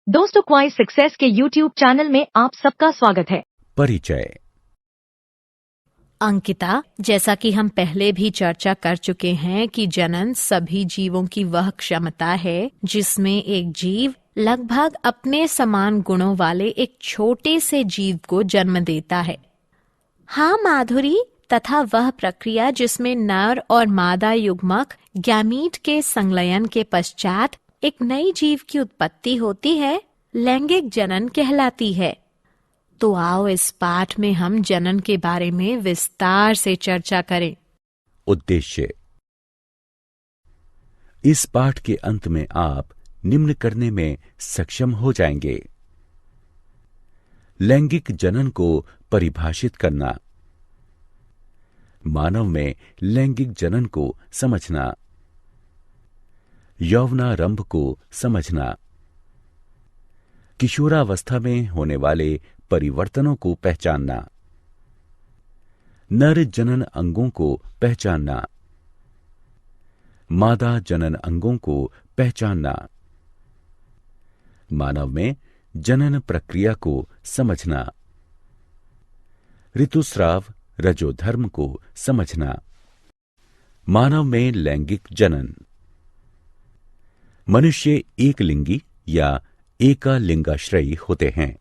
दोस्तों, क्वाइस सक्सेस के YouTube channel में आप सबका स्वागत है। परिचय। अंकिता, जैसा कि हम पहले भी चर्चा कर चुके हैं कि जनन सभी जीवों की वह क्षमता है जिसमें एक जीव लगभग अपने समान गुणों वाले एक छोटे से जीव को जन्म देता है। हाँ माधुरी, तथा वह प्रक्रिया जिसमें नर और मादा युग्मक गैमीट के संलयन के पश्चात एक नई जीव की उत्पत्ति होती है, लैंगिक जनन कहलाती है। तो आओ इस पाठ में हम जनन के बारे में विस्तार से चर्चा करें। उद्देश्य। इस पाठ के अंत में आप निम्न करने में सक्षम हो जाएंगे: लैंगिक जनन को परिभाषित करना, मानव में लैंगिक जनन को समझना, यौवनारंभ को समझना, किशोरावस्था में होने वाले परिवर्तनों को पहचानना, नर जनन अंगों को पहचानना, मादा जनन अंगों को पहचानना, मानव में जनन प्रक्रिया को समझना, ऋतुस्राव रजोधर्म को समझना, मानव में लैंगिक जनन। मनुष्य एक लिंगी या एकालिंगाश्रयी होते हैं।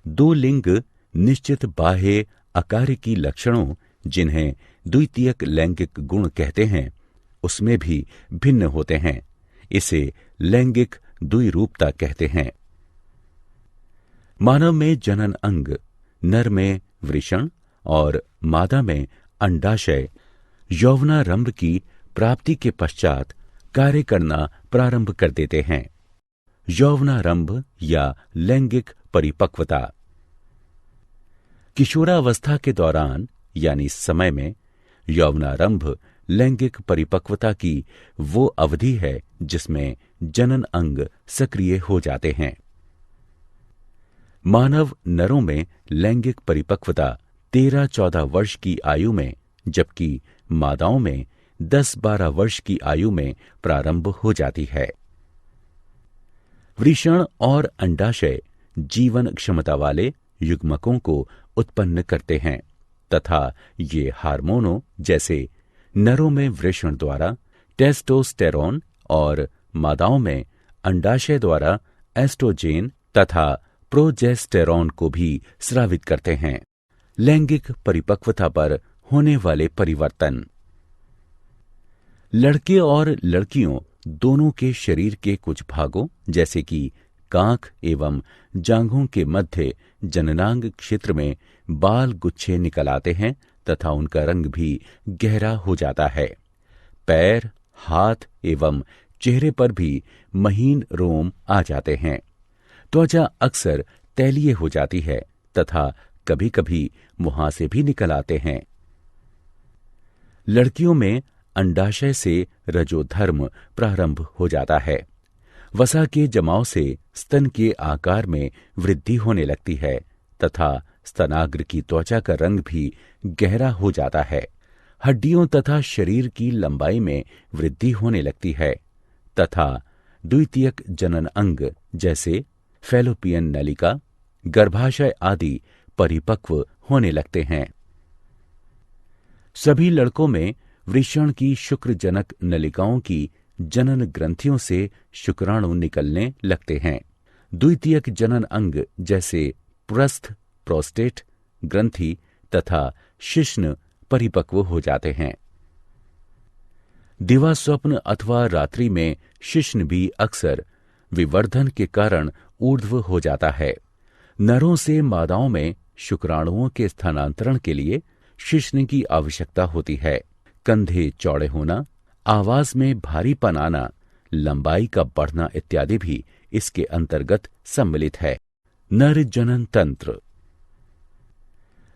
दो लिंग निश्चित बाह्य अकार्यकी लक्षणों, जिन्हें द्वितीयक लैंगिक गुण कहते हैं, उसमें भी भिन्न होते हैं। इसे लैंगिक द्विरूपता कहते हैं। मानव में जनन अंग नर में वृषण और मादा में अंडाशय यौवनारंभ की प्राप्ति के पश्चात कार्य करना प्रारंभ कर देते हैं। यौवनारंभ या लैंगिक परिपक्वता। किशोरावस्था के दौरान यानी समय में यौवनारंभ लैंगिक परिपक्वता की वो अवधि है जिसमें जनन अंग सक्रिय हो जाते हैं। मानव नरों में लैंगिक परिपक्वता 13-14 वर्ष की आयु में, जबकि मादाओं में 10-12 वर्ष की आयु में प्रारंभ हो जाती है। वृषण और अंडाशय जीवन क्षमता वाले युग्मकों को उत्पन्न करते हैं तथा ये हार्मोनों जैसे नरों में वृषण द्वारा टेस्टोस्टेरोन और मादाओं में अंडाशय द्वारा एस्ट्रोजेन तथा प्रोजेस्टेरोन को भी स्रावित करते हैं। लैंगिक परिपक्वता पर होने वाले परिवर्तन। लड़के और लड़कियों दोनों के शरीर के कुछ भागों जैसे कि कांख एवं जांघों के मध्य जननांग क्षेत्र में बाल गुच्छे निकल आते हैं तथा उनका रंग भी गहरा हो जाता है। पैर, हाथ एवं चेहरे पर भी महीन रोम आ जाते हैं। त्वचा अक्सर तैलीय हो जाती है तथा कभी-कभी मुहासे भी निकल आते हैं। लड़कियों में अंडाशय से रजोधर्म प्रारंभ हो जाता है। वसा के जमाव से स्तन के आकार में वृद्धि होने लगती है तथा स्तनाग्र की त्वचा का रंग भी गहरा हो जाता है। हड्डियों तथा शरीर की लंबाई में वृद्धि होने लगती है तथा द्वितीयक जनन अंग जैसे फैलोपियन नलिका, गर्भाशय आदि परिपक्व होने लगते हैं। सभी लड़कों में वृषण की शुक्रजनक नलिकाओं की जनन ग्रंथियों से शुक्राणु निकलने लगते हैं। द्वितीयक जनन अंग जैसे प्रस्थ, प्रोस्टेट ग्रंथि तथा शिश्न परिपक्व हो जाते हैं। दिवा स्वप्न अथवा रात्रि में शिश्न भी अक्सर विवर्धन के कारण ऊर्ध्व हो जाता है। नरों से मादाओं में शुक्राणुओं के स्थानांतरण के लिए शिश्न की आवश्यकता होती है। कंधे चौड़े होना, आवाज में भारीपन आना, लंबाई का बढ़ना इत्यादि भी इसके अंतर्गत सम्मिलित है। नर जनन तंत्र।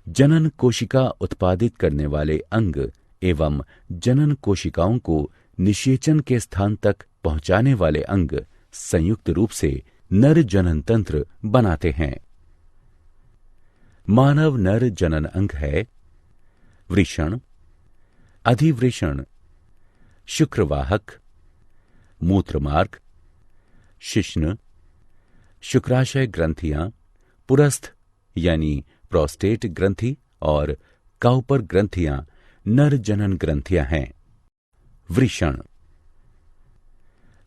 जनन कोशिका उत्पादित करने वाले अंग एवं जनन कोशिकाओं को निषेचन के स्थान तक पहुंचाने वाले अंग संयुक्त रूप से नर जनन तंत्र बनाते हैं। मानव नर जनन अंग है वृषण, अधिवृषण, शुक्रवाहक, मूत्रमार्ग, शिश्न, शुक्राशय ग्रंथियां, पुरस्थ यानी प्रोस्टेट ग्रंथि और काउपर ग्रंथियां नर जनन ग्रंथियां हैं। वृषण,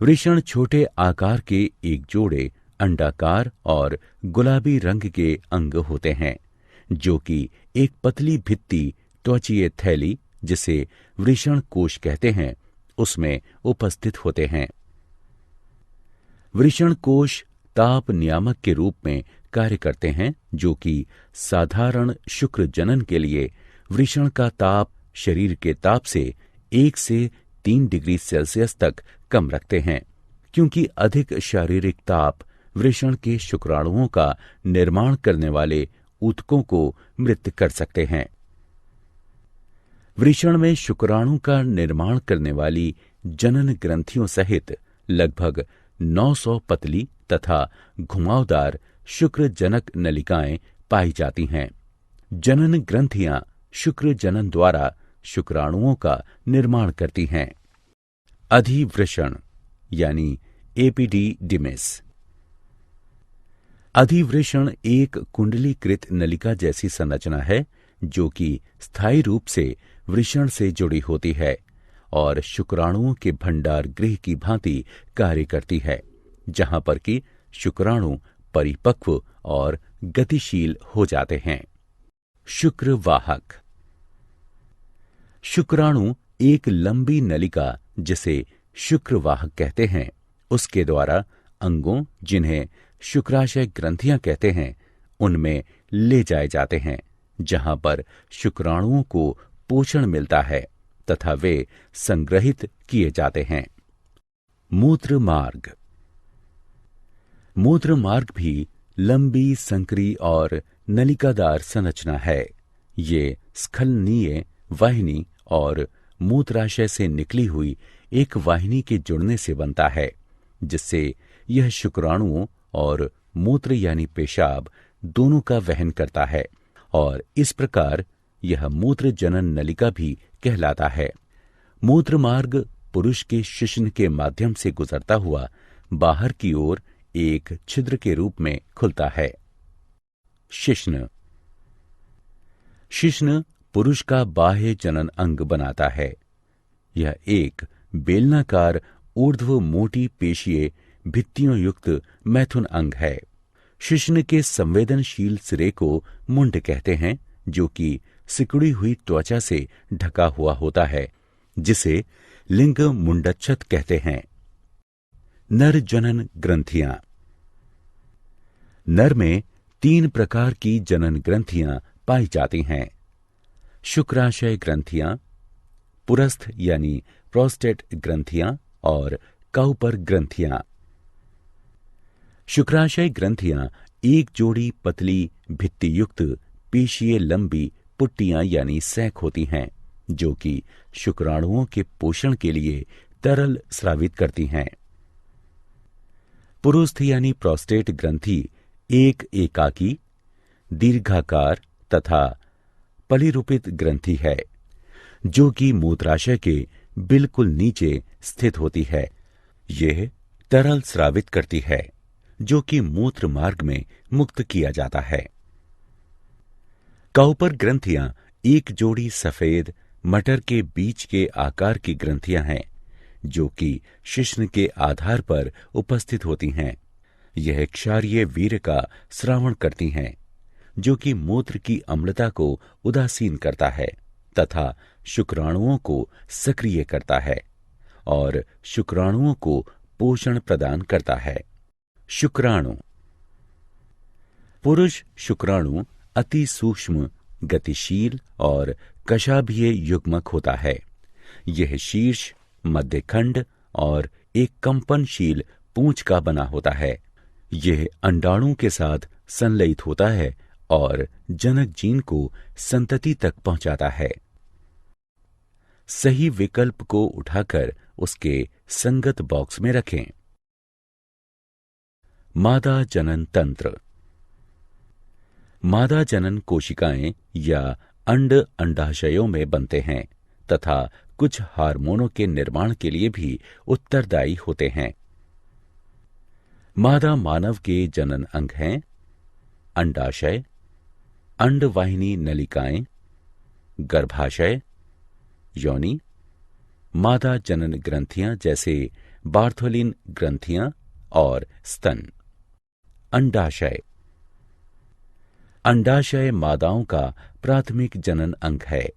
वृषण छोटे आकार के एक जोड़े अंडाकार और गुलाबी रंग के अंग होते हैं, जो कि एक पतली भित्ति त्वचीय थैली, जिसे वृषण कोश कहते हैं, उसमें उपस्थित होते हैं। वृषण कोश ताप नियामक के रूप में कार्य करते हैं, जो कि साधारण शुक्र जनन के लिए वृषण का ताप शरीर के ताप से 1 से 3 डिग्री सेल्सियस तक कम रखते हैं, क्योंकि अधिक शारीरिक ताप वृषण के शुक्राणुओं का निर्माण करने वाले ऊतकों को मृत कर सकते हैं। वृषण में शुक्राणु का निर्माण करने वाली जनन ग्रंथियों सहित लगभग 900 पतली तथा घुमावदार शुक्र जनक नलिकाएं पाई जाती हैं। जनन ग्रंथियां शुक्र जनन द्वारा शुक्राणुओं का निर्माण करती हैं। अधिवृषण यानी एपिडिडिमिस। अधिवृषण एक कुंडलीकृत नलिका जैसी संरचना है, जो कि स्थायी रूप से वृषण से जुड़ी होती है और शुक्राणुओं के भंडार गृह की भांति कार्य करती है, जहां पर कि शुक्राणु परिपक्व और गतिशील हो जाते हैं। शुक्रवाहक। शुक्राणु एक लंबी नलिका, जिसे शुक्रवाहक कहते हैं, उसके द्वारा अंगों, जिन्हें शुक्राशय ग्रंथियां कहते हैं, उनमें ले जाए जाते हैं, जहां पर शुक्राणुओं को पोषण मिलता है तथा वे संग्रहित किए जाते हैं। मूत्र मार्ग। मूत्र मार्ग भी लंबी, संकरी और नलिकादार संरचना है। ये स्खलनीय वाहिनी और मूत्राशय से निकली हुई एक वाहिनी के जुड़ने से बनता है, जिससे यह शुक्राणुओं और मूत्र यानी पेशाब दोनों का वहन करता है, और इस प्रकार यह मूत्र जनन नलिका भी कहलाता है। मूत्र मार्ग पुरुष के शिश्न के माध्यम से गुजरता हुआ बाहर की ओर एक छिद्र के रूप में खुलता है। शिश्न। शिश्न पुरुष का बाह्य जनन अंग बनाता है। यह एक बेलनाकार ऊर्ध्व मोटी पेशीय भित्तियों युक्त मैथुन अंग है। शिश्न के संवेदनशील सिरे को मुंड कहते हैं, जो कि सिकुड़ी हुई त्वचा से ढका हुआ होता है, जिसे लिंग मुंडच्छत कहते हैं। नर जनन ग्रंथियां। नर में 3 प्रकार की जनन ग्रंथियां पाई जाती हैं। शुक्राशय ग्रंथियां, पुरस्थ यानी प्रोस्टेट ग्रंथियां और काउपर ग्रंथियां। शुक्राशय ग्रंथियां एक जोड़ी पतली भित्ति युक्त पेशीय लंबी पुट्टियां यानी सैक होती हैं, जो कि शुक्राणुओं के पोषण के लिए तरल स्रावित करती हैं। पुरुस्थ यानी प्रोस्टेट ग्रंथि एक एकाकी, दीर्घाकार तथा पलिरूपित ग्रंथि है, जो कि मूत्राशय के बिल्कुल नीचे स्थित होती है। यह तरल स्रावित करती है, जो कि मूत्र मार्ग में मुक्त किया जाता है। काउपर ग्रंथियां एक जोड़ी सफेद मटर के बीज के आकार की ग्रंथियां हैं, जो कि शिश्न के आधार पर उपस्थित होती हैं। यह क्षारीय वीर्य का स्रावण करती हैं, जो कि मूत्र की अम्लता को उदासीन करता है तथा शुक्राणुओं को सक्रिय करता है और शुक्राणुओं को पोषण प्रदान करता है। शुक्राणु। पुरुष शुक्राणु अति सूक्ष्म, गतिशील और कशाभीय युग्मक होता है। यह शीर्ष, मध्यखंड और एक कंपनशील पूंछ का बना होता है। यह अंडाणु के साथ संलयित होता है और जनक जीन को संतति तक पहुंचाता है। सही विकल्प को उठाकर उसके संगत बॉक्स में रखें। मादा जनन तंत्र। मादा जनन कोशिकाएं या अंड अंडाशयों में बनते हैं तथा कुछ हार्मोनों के निर्माण के लिए भी उत्तरदायी होते हैं। मादा मानव के जनन अंग हैं अंडाशय, अंडवाहिनी नलिकाएं, गर्भाशय, योनि, मादा जनन ग्रंथियां जैसे बार्थोलिन ग्रंथियां और स्तन। अंडाशय। अंडाशय मादाओं का प्राथमिक जनन अंग है।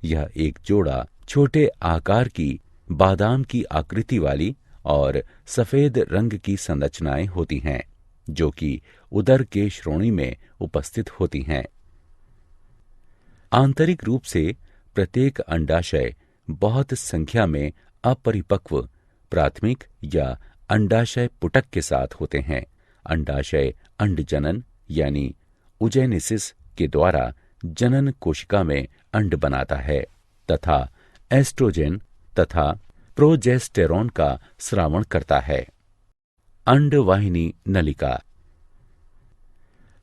यह एक जोड़ा छोटे आकार की बादाम की आकृति वाली और सफेद रंग की संरचनाएं होती हैं, जो कि उदर के श्रोणि में उपस्थित होती हैं। आंतरिक रूप से प्रत्येक अंडाशय बहुत संख्या में अपरिपक्व प्राथमिक या अंडाशय पुटक के साथ होते हैं। अंडाशय अंडजनन यानी उजेनिसिस के द्वारा जनन कोशिका में अंड बनाता है तथा एस्ट्रोजेन तथा प्रोजेस्टेरोन का स्रावण करता है। अंडवाहिनी नलिका।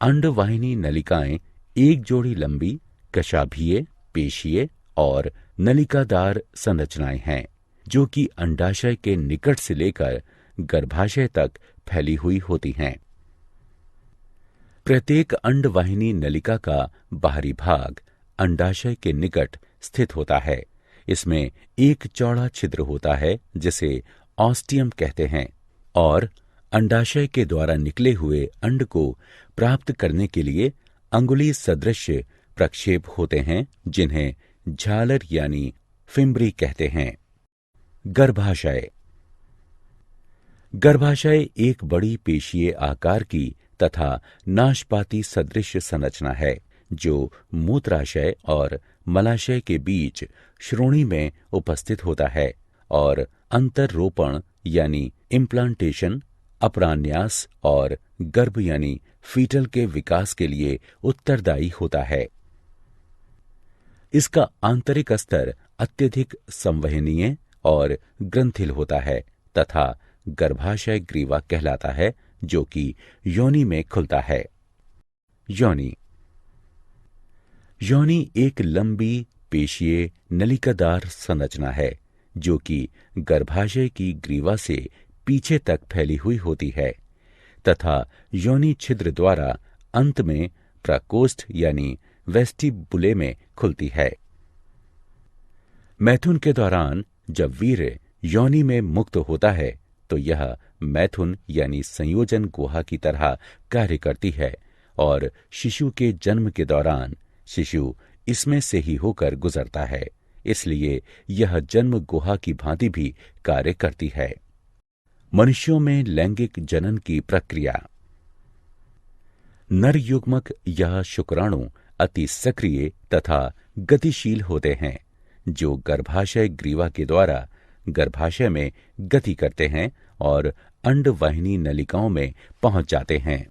अंडवाहिनी नलिकाएं एक जोड़ी लंबी कशाभीय, पेशीय और नलिकादार संरचनाएं हैं, जो कि अंडाशय के निकट से लेकर गर्भाशय तक फैली हुई होती हैं। प्रत्येक अंडवाहिनी नलिका का बाहरी भाग अंडाशय के निकट स्थित होता है। इसमें एक चौड़ा छिद्र होता है जिसे ऑस्टियम कहते हैं और अंडाशय के द्वारा निकले हुए अंड को प्राप्त करने के लिए अंगुली सदृश प्रक्षेप होते हैं, जिन्हें झालर यानी फिम्बरी कहते हैं। गर्भाशय। गर्भाशय एक बड़ी पेशीय आकार की तथा नाशपाती सदृश संरचना है, जो मूत्राशय और मलाशय के बीच श्रोणि में उपस्थित होता है और अंतररोपण यानी इम्प्लांटेशन, अपरान्यास और गर्भ यानी फीटल के विकास के लिए उत्तरदायी होता है। इसका आंतरिक स्तर अत्यधिक संवहनीय और ग्रंथिल होता है तथा गर्भाशय ग्रीवा कहलाता है, जो कि योनि में खुलता है। योनि। योनि एक लंबी पेशीय नलिकादार संरचना है, जो कि गर्भाशय की ग्रीवा से पीछे तक फैली हुई होती है तथा योनि छिद्र द्वारा अंत में प्रकोष्ठ यानी वेस्टिबुले में खुलती है। मैथुन के दौरान जब वीर्य योनि में मुक्त होता है तो यह मैथुन यानी संयोजन गुहा की तरह कार्य करती है और शिशु के जन्म के दौरान शिशु इसमें से ही होकर गुजरता है, इसलिए यह जन्म गुहा की भांति भी कार्य करती है। मनुष्यों में लैंगिक जनन की प्रक्रिया। नर युग्मक या शुक्राणु अति सक्रिय तथा गतिशील होते हैं, जो गर्भाशय ग्रीवा के द्वारा गर्भाशय में गति करते हैं और अंडवाहिनी नलिकाओं में पहुंच जाते हैं।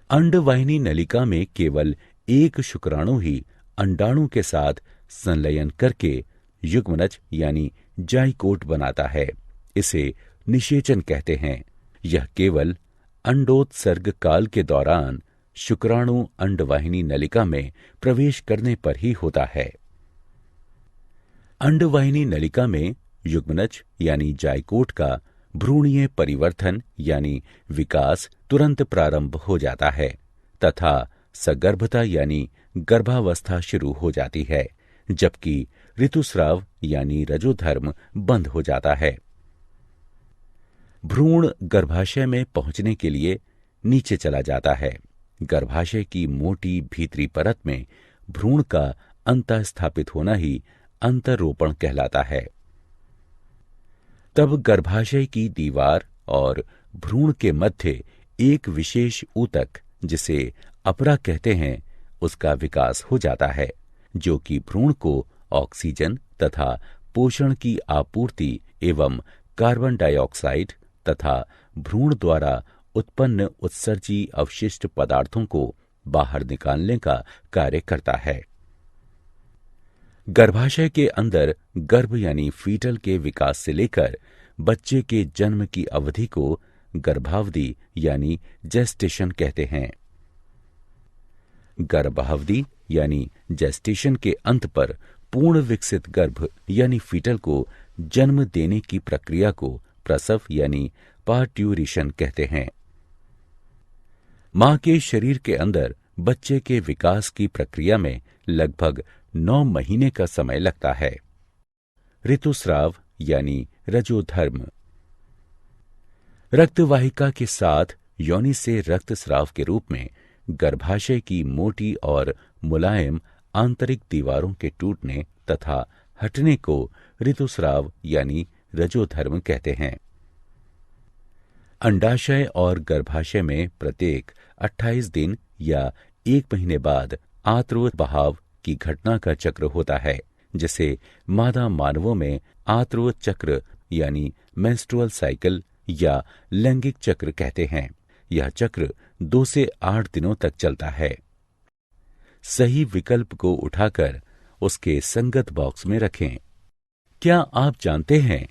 अंडवाहिनी नलिका में केवल एक शुक्राणु ही अंडाणु के साथ संलयन करके युग्मनज यानी जाइकोट बनाता है। इसे निषेचन कहते हैं। यह केवल अंडोत्सर्ग काल के दौरान शुक्राणु अंडवाहिनी नलिका में प्रवेश करने पर ही होता है। अंडवाहिनी नलिका में युग्मनज यानी जाइकोट का भ्रूणीय परिवर्तन यानी विकास तुरंत प्रारंभ हो जाता है तथा सगर्भता यानी गर्भावस्था शुरू हो जाती है, जबकि ऋतुस्राव यानी रजोधर्म बंद हो जाता है। भ्रूण गर्भाशय में पहुंचने के लिए नीचे चला जाता है। गर्भाशय की मोटी भीतरी परत में भ्रूण का अंतः स्थापित होना ही अंतरोपण कहलाता है। तब गर्भाशय की दीवार और भ्रूण के मध्य एक विशेष ऊतक, जिसे अपरा कहते हैं, उसका विकास हो जाता है, जो कि भ्रूण को ऑक्सीजन तथा पोषण की आपूर्ति एवं कार्बन डाइऑक्साइड तथा भ्रूण द्वारा उत्पन्न उत्सर्जी अवशिष्ट पदार्थों को बाहर निकालने का कार्य करता है। गर्भाशय के अंदर गर्भ यानी फीटल के विकास से लेकर बच्चे के जन्म की अवधि को गर्भावधि यानी जेस्टेशन कहते हैं। गर्भावधि यानी जेस्टेशन के अंत पर पूर्ण विकसित गर्भ यानी फीटल को जन्म देने की प्रक्रिया को प्रसव यानी पार्ट्यूरिशन कहते हैं। मां के शरीर के अंदर बच्चे के विकास की प्रक्रिया में लगभग 9 महीने का समय लगता है। ऋतुस्राव यानी रजोधर्म। रक्तवाहिका के साथ योनि से रक्तस्राव के रूप में गर्भाशय की मोटी और मुलायम आंतरिक दीवारों के टूटने तथा हटने को ऋतुस्राव यानी रजोधर्म कहते हैं। अंडाशय और गर्भाशय में प्रत्येक 28 दिन या 1 महीने बाद आत्रो बहाव की घटना का चक्र होता है, जिसे मादा मानवों में आत्रो चक्र यानी मेंस्ट्रुअल साइकिल या लैंगिक चक्र कहते हैं। यह चक्र 2 से 8 दिनों तक चलता है। सही विकल्प को उठाकर उसके संगत बॉक्स में रखें। क्या आप जानते हैं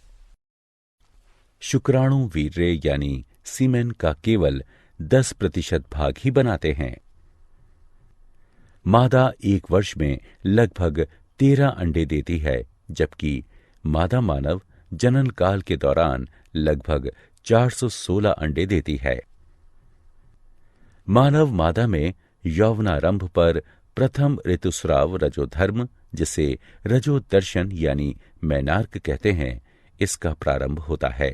शुक्राणु वीर्य यानी सीमेन का केवल 10% भाग ही बनाते हैं। मादा 1 वर्ष में लगभग 13 अंडे देती है, जबकि मादा मानव जनन काल के दौरान लगभग 416 अंडे देती है। मानव मादा में यौवनारंभ पर प्रथम ऋतुस्राव रजोधर्म, जिसे रजोदर्शन यानी मैनार्क कहते हैं, इसका प्रारंभ होता है।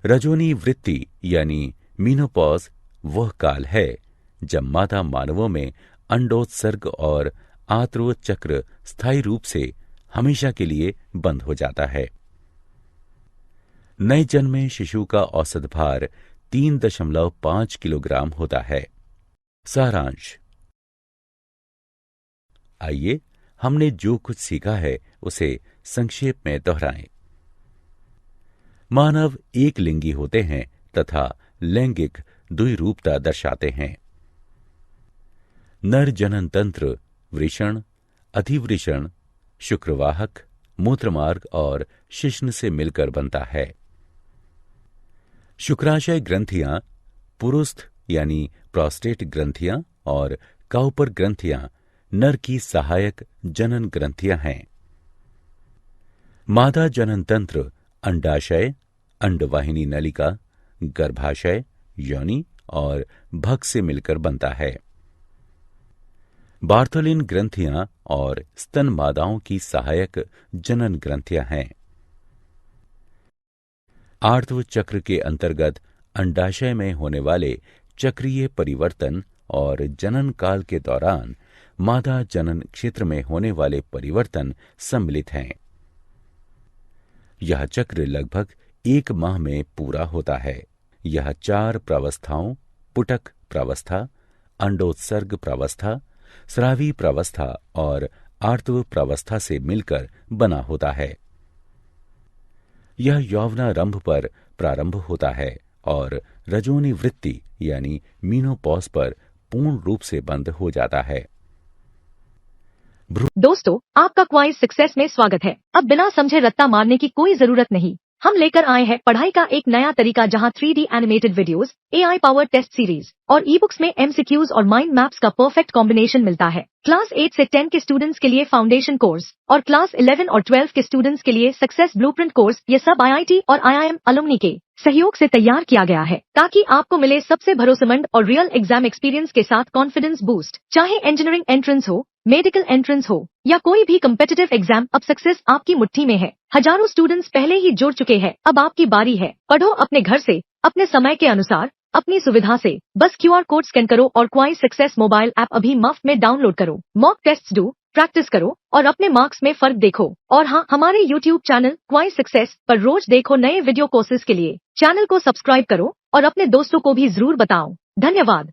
रजोनी वृत्ति यानी मीनोपॉज वह काल है जब मादा मानवों में अंडोत्सर्ग और आत्रो चक्र स्थायी रूप से हमेशा के लिए बंद हो जाता है। नए जन्मे शिशु का औसत भार 3.5 किलोग्राम होता है। सारांश। आइए हमने जो कुछ सीखा है उसे संक्षेप में दोहराएं। मानव एक लिंगी होते हैं तथा लैंगिक द्विरूपता दर्शाते हैं। नर जनन तंत्र वृषण, अधिवृषण, शुक्रवाहक, मूत्रमार्ग और शिश्न से मिलकर बनता है। शुक्राशय ग्रंथियां पुरुस्थ यानी प्रोस्टेट ग्रंथियां और काउपर ग्रंथियां नर की सहायक जनन ग्रंथियां हैं। मादा जनन तंत्र अंडाशय, अंडवाहिनी नलिका, गर्भाशय, योनि और भग से मिलकर बनता है। बार्थोलिन ग्रंथियां और स्तन मादाओं की सहायक जनन ग्रंथियां हैं। आर्तव चक्र के अंतर्गत अंडाशय में होने वाले चक्रीय परिवर्तन और जनन काल के दौरान मादा जनन क्षेत्र में होने वाले परिवर्तन सम्मिलित हैं। यह चक्र लगभग 1 माह में पूरा होता है। यह 4 प्रावस्थाओं पुटक प्रावस्था, अंडोत्सर्ग प्रावस्था, स्रावी प्रावस्था और आर्तव प्रावस्था से मिलकर बना होता है। यह यौवनारंभ पर प्रारंभ होता है और रजोनी वृत्ति यानी मीनोपॉज पर पूर्ण रूप से बंद हो जाता है। दोस्तों, आपका क्वाइज सक्सेस में स्वागत है। अब बिना समझे रट्टा मारने की कोई जरूरत नहीं। हम लेकर आए हैं पढ़ाई का एक नया तरीका, जहां 3D animated videos, AI powered test series और ई बुक्स में MCQs और माइंड मैप्स का परफेक्ट कॉम्बिनेशन मिलता है। क्लास 8 से 10 के स्टूडेंट्स के लिए फाउंडेशन कोर्स और क्लास 11 और 12 के स्टूडेंट्स के लिए सक्सेस ब्लूप्रिंट कोर्स, ये सब IIT और IIM अलुमनी के सहयोग से तैयार किया गया है, ताकि आपको मिले सबसे भरोसेमंद और रियल एग्जाम एक्सपीरियंस के साथ कॉन्फिडेंस बूस्ट। चाहे इंजीनियरिंग एंट्रेंस हो, मेडिकल एंट्रेंस हो या कोई भी कम्पिटिटिव एग्जाम, अब सक्सेस आपकी मुट्ठी में है। हजारों स्टूडेंट्स पहले ही जुड़ चुके हैं, अब आपकी बारी है। पढ़ो अपने घर से, अपने समय के अनुसार, अपनी सुविधा से। बस QR कोड स्कैन करो और क्वाइज सक्सेस मोबाइल ऐप अभी मुफ्त में डाउनलोड करो। मॉक टेस्ट्स दो, प्रैक्टिस करो और अपने मार्क्स में फर्क देखो। और हाँ, हमारे YouTube चैनल क्वाइज सक्सेस पर रोज देखो नए वीडियो कोर्सेज के लिए। चैनल को सब्सक्राइब करो और अपने दोस्तों को भी जरूर बताओ। धन्यवाद।